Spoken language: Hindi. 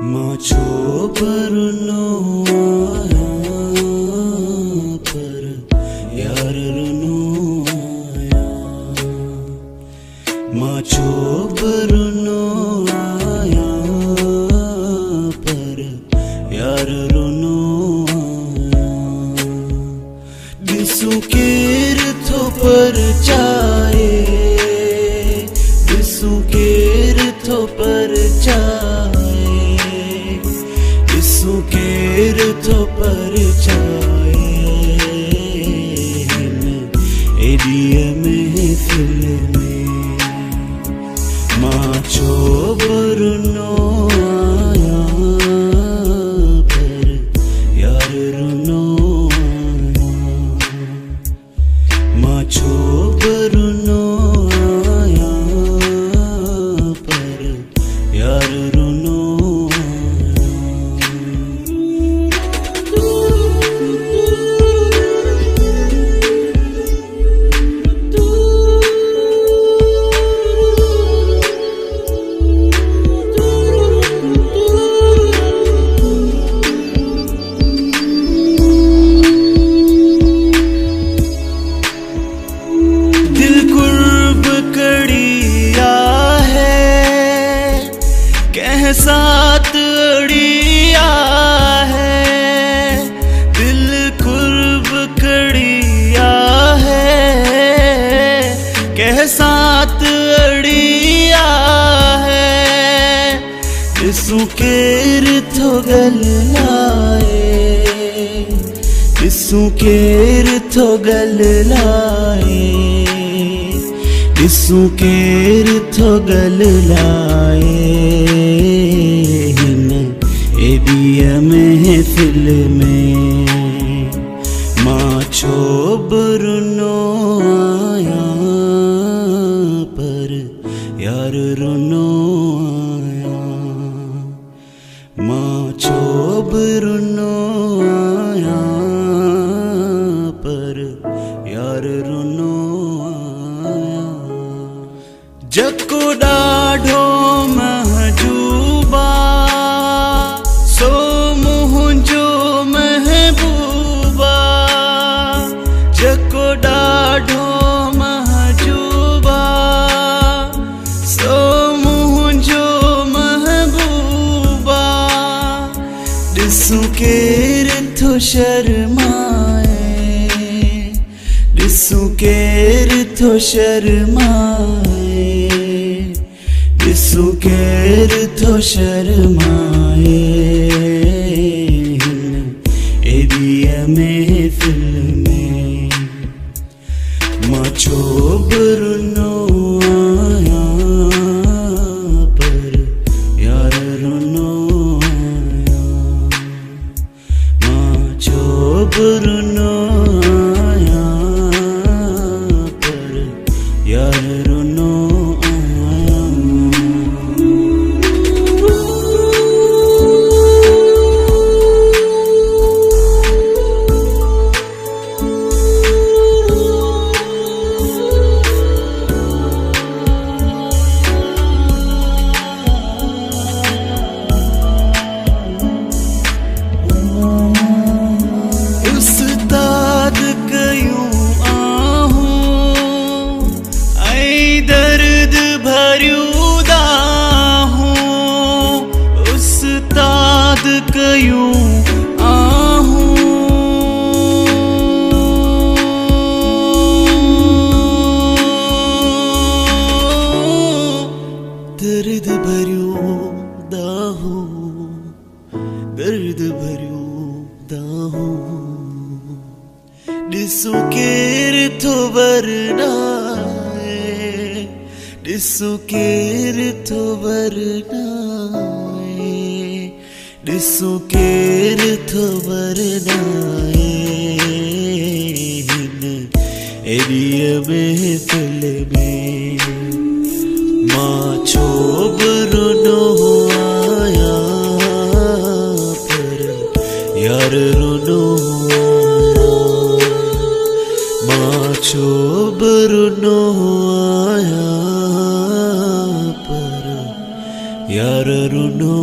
Macho barno aaya par yaar runo aaya. Macho barno aaya par yaar runo aaya. Disu keer tho par chaye, disu keer tho par chaye. सुकेर तो पर चाहे एरिया में फिल्म माचो बरनो आया पर यार रुनो माचो बरनो आया पर यार रुनो. साथ अड़िया है दिल कुर्ब कड़िया है कह साथ अड़िया है दिसू केर थो गल लाए दिसू केर थो गल लाए दिसू केर थो गल लाए एरिया में फिल्म माचो बरनो आया पर यार रुनो आया. माचो बरनो आया पर यार रुनो आया. जको डाढो महजूबा सो मुंहिंजो महबूबा जको ॾाढो महजूबा सो मुंहिंजो महबूबा. ॾिसूं केर थो शर्माए ॾिसूं केर थो शर्माए ॾिसूं केर थो शर्माए एरिया में फिल्म माचो बरनो आया पर यार रुनो आया. माचो बरनो आया पर यार रुनो आया. कयूं आहूं दर्द भरियो दाहू दर्द भरियो दाहू. ॾिसो केर थो वरनाए ॾिसो केर थो वरनाए ॾिसो केर थो वरनाए हिन एरिया में फिल्म माचो बरनो आया पर यार रुनो आया. चोबरनो आया पर यार रुनो